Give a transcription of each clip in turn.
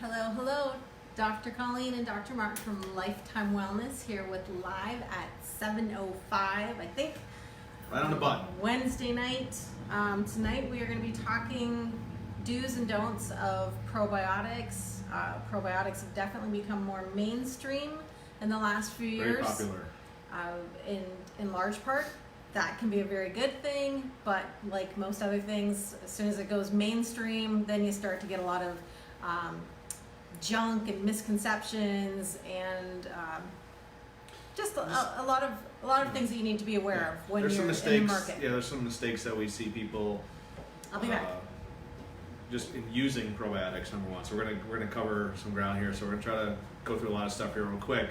Hello, hello. Dr. Colleen and Dr. Marc from Lifetime Wellness here with live at 7:05, I think. Right on the button. Wednesday night. Tonight we are going to be talking do's and don'ts of probiotics. Probiotics have definitely become more mainstream in the last few years. Very popular. In large part, that can be a very good thing, but like most other things, as soon as it goes mainstream, then you start to get a lot of junk and misconceptions and just a lot of things that you need to be aware of when there's you're some in the market. Yeah, there's some mistakes that we see people I'll be back. just in using probiotics, number one. So we're gonna cover some ground here. So we're gonna try to go through a lot of stuff here real quick.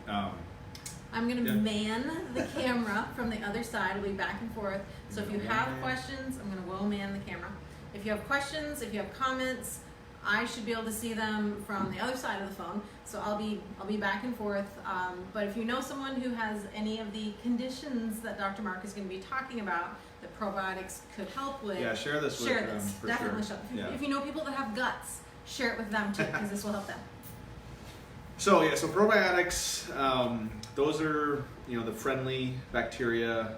I'm going to man the camera from the other side. We'll be back and forth. So if you have questions, I'm going to man the camera. If you have questions, if you have comments, I should be able to see them from the other side of the phone. So I'll be back and forth. But if you know someone who has any of the conditions that Dr. Marc is going to be talking about that probiotics could help with, share this with them. For definitely sure. share. If you know people that have guts, share it with them too, because this will help them. So probiotics, those are the friendly bacteria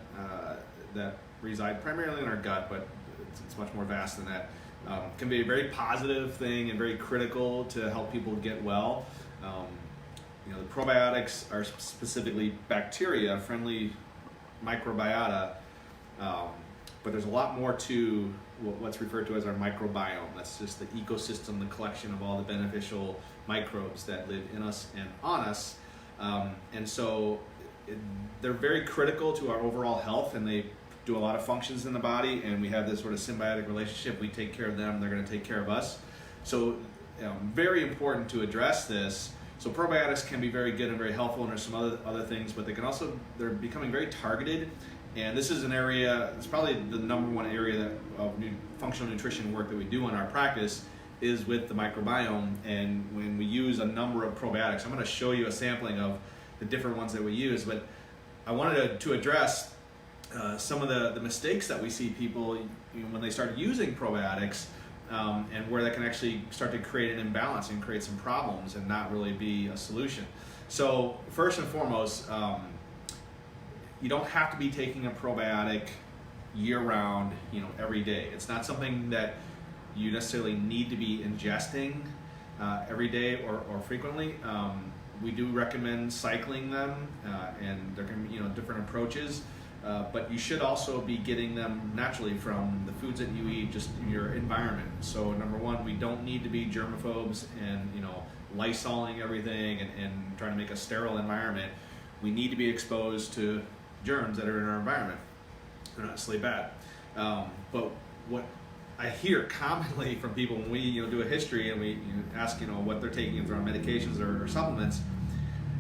that reside primarily in our gut, but it's much more vast than that. Can be a very positive thing and very critical to help people get well. The probiotics are specifically bacteria, friendly microbiota, but there's a lot more to what's referred to as our microbiome. That's just the ecosystem, the collection of all the beneficial microbes that live in us and on us. And so they're very critical to our overall health, and they do a lot of functions in the body, and we have this sort of symbiotic relationship. We take care of them, they're going to take care of us. So very important to address this. So probiotics can be very good and very helpful, and there's some other things, but they're becoming very targeted. And this is an area, it's probably the number one area of functional nutrition work that we do in our practice is with the microbiome. And when we use a number of probiotics, I'm going to show you a sampling of the different ones that we use, but I wanted to address some of the mistakes that we see people when they start using probiotics, and where that can actually start to create an imbalance and create some problems and not really be a solution. So first and foremost, you don't have to be taking a probiotic year-round, every day. It's not something that you necessarily need to be ingesting every day or frequently. We do recommend cycling them, and there can be different approaches, but you should also be getting them naturally from the foods that you eat, just in your environment. So number one, we don't need to be germaphobes and lysoling everything and trying to make a sterile environment. We need to be exposed to germs that are in our environment. They're not necessarily bad, but what I hear commonly from people when we do a history and we ask what they're taking from medications or supplements,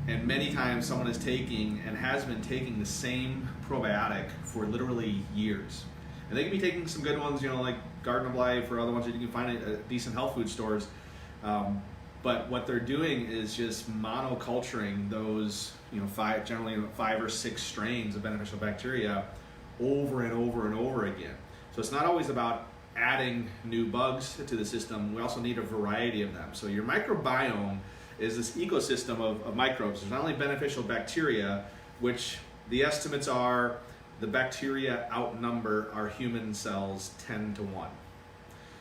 and many times someone is taking and has been taking the same probiotic for literally years, and they can be taking some good ones, like Garden of Life or other ones that you can find at decent health food stores, but what they're doing is just monoculturing those generally 5 or 6 strains of beneficial bacteria over and over and over again. So it's not always about adding new bugs to the system. We also need a variety of them. So your microbiome is this ecosystem of microbes. There's not only beneficial bacteria, which the estimates are the bacteria outnumber our human cells 10 to 1.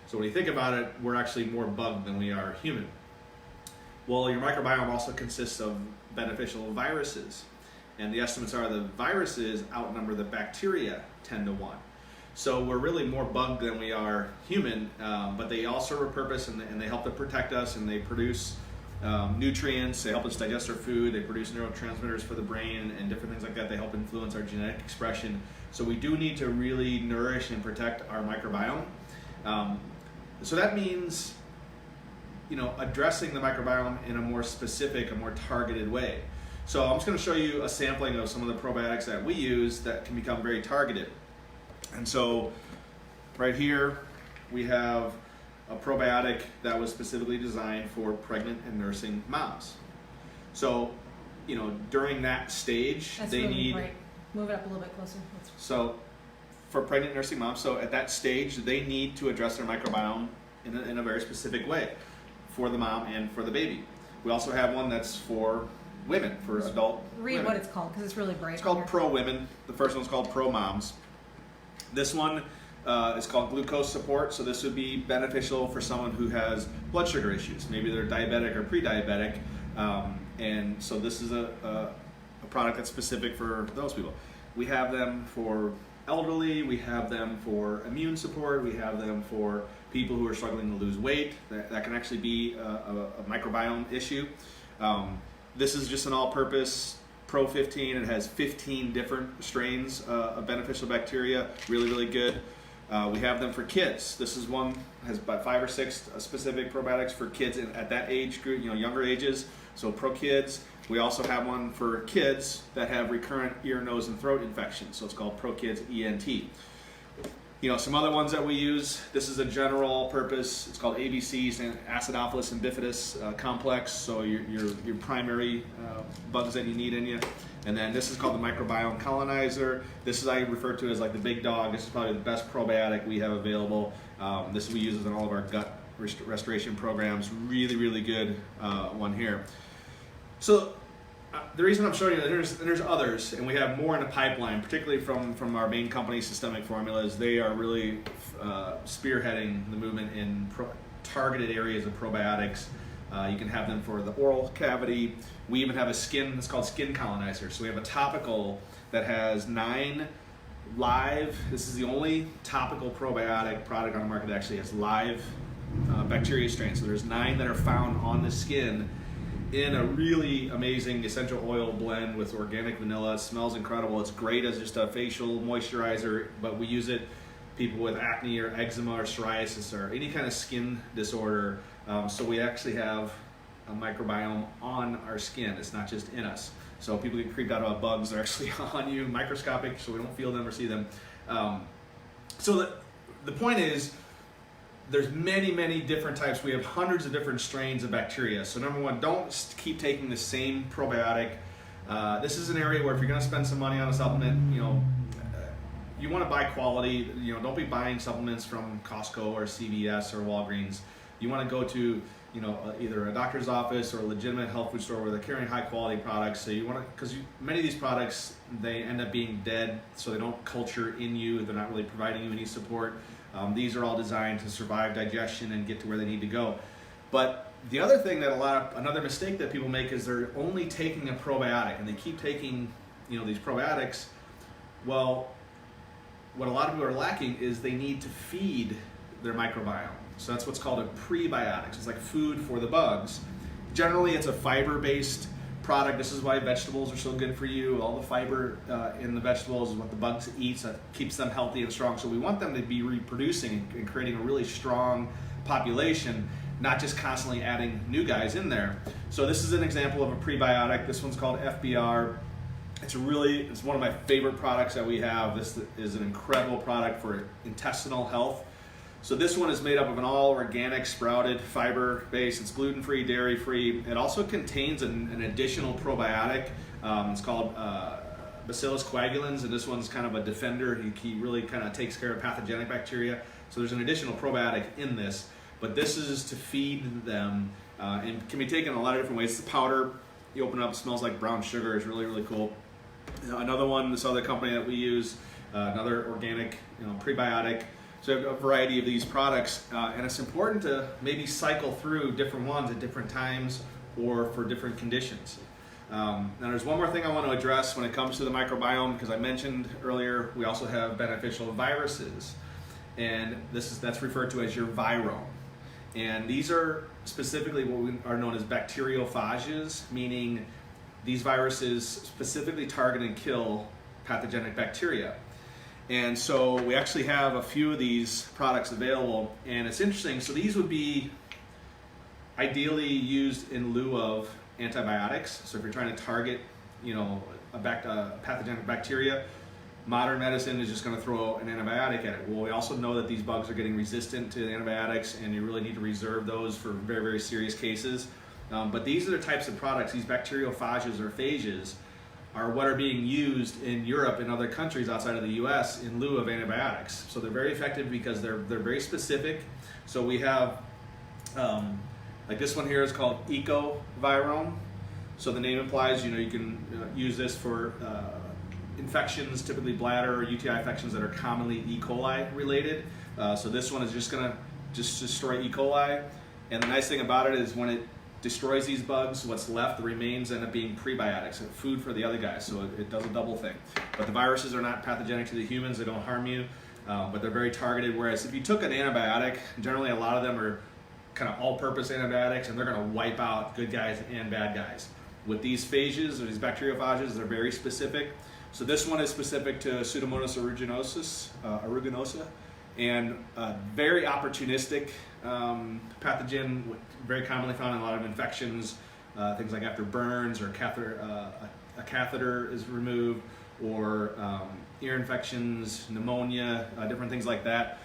So when you think about it, we're actually more bug than we are human. Well, your microbiome also consists of beneficial viruses, and the estimates are the viruses outnumber the bacteria 10 to 1. So we're really more bug than we are human, but they all serve a purpose, and they help to protect us, and they produce nutrients, they help us digest our food, they produce neurotransmitters for the brain and different things like that. They help influence our genetic expression. So we do need to really nourish and protect our microbiome. So that means addressing the microbiome in a more specific, a more targeted way. So I'm just going to show you a sampling of some of the probiotics that we use that can become very targeted. And so right here we have a probiotic that was specifically designed for pregnant and nursing moms. So, during that stage, That's they really need... Right. Move it up a little bit closer. So for pregnant nursing moms, so at that stage, they need to address their microbiome in a very specific way. for the mom and for the baby. We also have one that's for women, for adult Read women. what it's called, because it's really bright. It's called here. Pro Women. The first one's called Pro Moms. This one is called Glucose Support, so this would be beneficial for someone who has blood sugar issues. Maybe they're diabetic or pre-diabetic, and so this is a product that's specific for those people. We have them for elderly, we have them for immune support, we have them for people who are struggling to lose weight. That can actually be a microbiome issue. This is just an all-purpose Pro 15. It has 15 different strains of beneficial bacteria. Really, really good. We have them for kids. This is one, has about 5 or 6 specific probiotics for kids at that age group, younger ages. So Pro Kids. We also have one for kids that have recurrent ear, nose, and throat infections. So it's called Pro Kids ENT. Some other ones that we use. This is a general purpose. It's called ABCs, and acidophilus and bifidus complex. So your primary bugs that you need in you. And then this is called the Microbiome colonizer. This is I refer to as like the big dog. This is probably the best probiotic we have available. This we use in all of our gut restoration programs. Really, really good one here. So the reason I'm showing you that there's others, and we have more in the pipeline, particularly from our main company, Systemic Formulas. They are really spearheading the movement in targeted areas of probiotics. You can have them for the oral cavity. We even have a skin, it's called Skin Colonizer. So we have a topical that has 9 live, this is the only topical probiotic product on the market that actually has live bacteria strains. So there's 9 that are found on the skin in a really amazing essential oil blend with organic vanilla. It smells incredible. It's great as just a facial moisturizer, but we use it people with acne or eczema or psoriasis or any kind of skin disorder. So we actually have a microbiome on our skin. It's not just in us. So people get creeped out about bugs. They're actually on you, microscopic, so we don't feel them or see them. So the point is, there's many different types. We have hundreds of different strains of bacteria. So number one, don't keep taking the same probiotic. This is an area where if you're gonna spend some money on a supplement, you wanna buy quality. Don't be buying supplements from Costco or CVS or Walgreens. You wanna go to either a doctor's office or a legitimate health food store where they're carrying high quality products. So you wanna, because many of these products, they end up being dead, so they don't culture in you. They're not really providing you any support. These are all designed to survive digestion and get to where they need to go. But the other thing that another mistake that people make is they're only taking a probiotic, and they keep taking, these probiotics. Well, what a lot of people are lacking is they need to feed their microbiome. So that's what's called a prebiotics. It's like food for the bugs. Generally, it's a fiber-based product. This is why vegetables are so good for you. All the fiber in the vegetables is what the bugs eat, so it keeps them healthy and strong. So we want them to be reproducing and creating a really strong population, not just constantly adding new guys in there. So this is an example of a prebiotic. This one's called FBR. It's one of my favorite products that we have. This is an incredible product for intestinal health. So this one is made up of an all organic sprouted fiber base. It's gluten-free, dairy-free. It also contains an additional probiotic. It's called Bacillus coagulans, and this one's kind of a defender. He really kind of takes care of pathogenic bacteria. So there's an additional probiotic in this, but this is to feed them and can be taken a lot of different ways. It's a powder. You open it up, it smells like brown sugar. It's really, really cool. Another one, this other company that we use, another organic prebiotic. So we have a variety of these products, and it's important to maybe cycle through different ones at different times or for different conditions. Now there's one more thing I want to address when it comes to the microbiome, because I mentioned earlier we also have beneficial viruses, and that's referred to as your virome. And these are specifically what are known as bacteriophages, meaning these viruses specifically target and kill pathogenic bacteria. And so we actually have a few of these products available, and it's interesting. So these would be ideally used in lieu of antibiotics. So if you're trying to target, a pathogenic bacteria, modern medicine is just going to throw an antibiotic at it. Well, we also know that these bugs are getting resistant to the antibiotics, and you really need to reserve those for very, very serious cases. But these are the types of products, these bacteriophages or phages, are what are being used in Europe and other countries outside of the US in lieu of antibiotics. So they're very effective because they're very specific. So we have Like this one here is called Ecovirome. So the name implies, you can use this for infections, typically bladder or UTI infections that are commonly E. coli related. So this one is just gonna destroy E. coli. And the nice thing about it is when it destroys these bugs, what's left, the remains, end up being prebiotics, food for the other guys. So it does a double thing. But the viruses are not pathogenic to the humans, they don't harm you, but they're very targeted. Whereas if you took an antibiotic, generally a lot of them are kind of all-purpose antibiotics, and they're gonna wipe out good guys and bad guys. With these phages, or these bacteriophages, they're very specific. So this one is specific to Pseudomonas aeruginosa, and very opportunistic pathogen, very commonly found in a lot of infections, things like after burns or a catheter is removed, or ear infections, pneumonia, different things like that.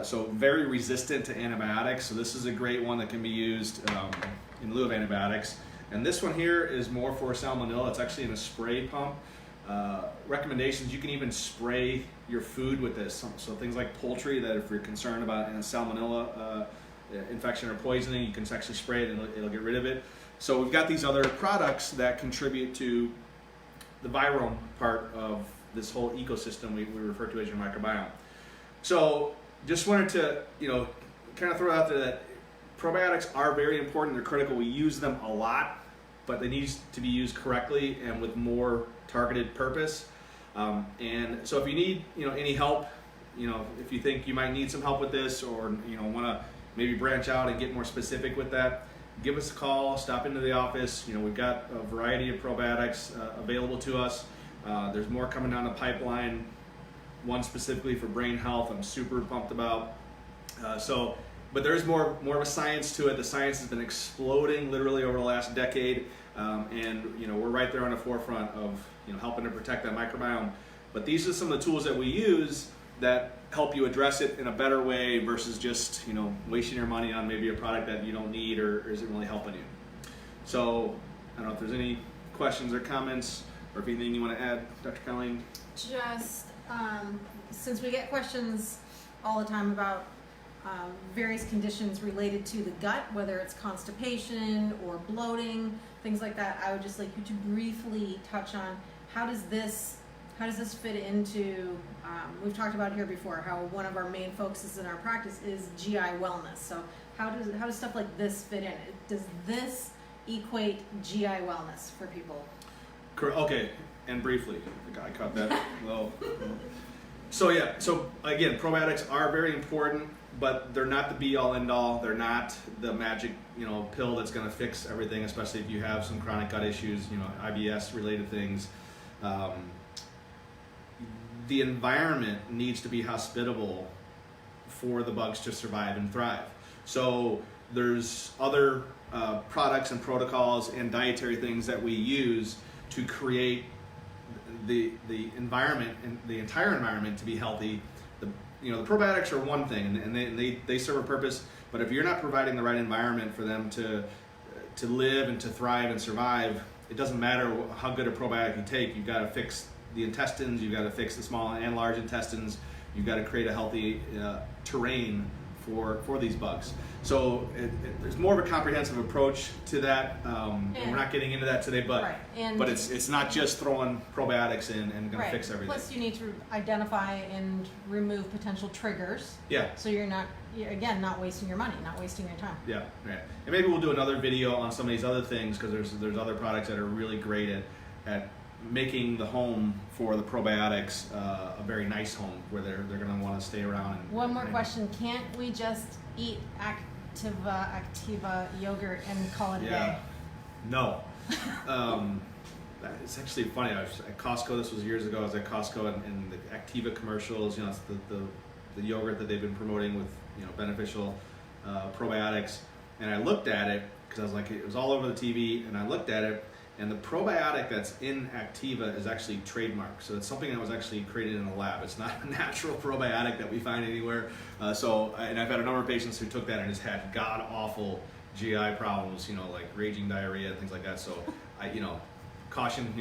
So very resistant to antibiotics. So this is a great one that can be used in lieu of antibiotics. And this one here is more for salmonella. It's actually in a spray pump. Recommendations, you can even spray your food with this. So things like poultry, that if you're concerned about a salmonella infection or poisoning, you can actually spray it and it'll get rid of it. So we've got these other products that contribute to the virome part of this whole ecosystem we refer to as your microbiome. So just wanted to kind of throw out there that probiotics are very important. They're critical. We use them a lot, but they need to be used correctly and with more targeted purpose. And so if you need any help, if you think you might need some help with this, or want to maybe branch out and get more specific with that, give us a call, stop into the office. We've got a variety of probiotics available to us. There's more coming down the pipeline, one specifically for brain health I'm super pumped about. But there is more of a science to it. The science has been exploding literally over the last decade, and we're right there on the forefront of helping to protect that microbiome. But these are some of the tools that we use that help you address it in a better way versus just wasting your money on maybe a product that you don't need or isn't really helping you. So I don't know if there's any questions or comments, or if anything you want to add, Dr. Colleen. Just since we get questions all the time about various conditions related to the gut, whether it's constipation or bloating, things like that, I would just like you to briefly touch on how does this fit into, we've talked about here before how one of our main focuses in our practice is GI wellness. So how does stuff like this fit in? Does this equate GI wellness for people? Okay, and briefly, I caught that. So again, probiotics are very important, but they're not the be-all, end-all. They're not the magic, pill that's going to fix everything, especially if you have some chronic gut issues, IBS-related things. The environment needs to be hospitable for the bugs to survive and thrive. So there's other products and protocols and dietary things that we use to create the environment and the entire environment to be healthy. The probiotics are one thing, and they serve a purpose, but if you're not providing the right environment for them to live and to thrive and survive, it doesn't matter how good a probiotic you take. You've got to fix the intestines, you've got to fix the small and large intestines, you've got to create a healthy terrain for these bugs. So there's more of a comprehensive approach to that, and we're not getting into that today, but but it's not just throwing probiotics in and going to fix everything. Plus you need to identify and remove potential triggers. Yeah. So you're not wasting your money, not wasting your time. Yeah, right. And maybe we'll do another video on some of these other things, because there's other products that are really great at making the home for the probiotics a very nice home where they're going to want to stay around. One more question: can't we just eat Activa yogurt and call it a day? No. It's actually funny. I was at Costco. This was years ago. I was at Costco, and the Activa commercials. It's the yogurt that they've been promoting with beneficial probiotics. And I looked at it because I was like, it was all over the TV, and I looked at it. And the probiotic that's in Activa is actually trademarked. So it's something that was actually created in a lab. It's not a natural probiotic that we find anywhere. And I've had a number of patients who took that and just had god-awful GI problems, like raging diarrhea and things like that. So caution,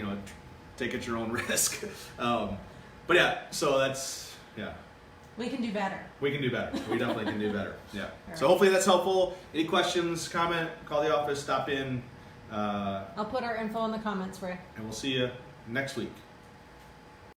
take at your own risk. But yeah, so that's, yeah. We can do better. We can do better. We definitely can do better. Yeah. Right. So hopefully that's helpful. Any questions, comment, call the office, stop in. I'll put our info in the comments for you. And we'll see you next week.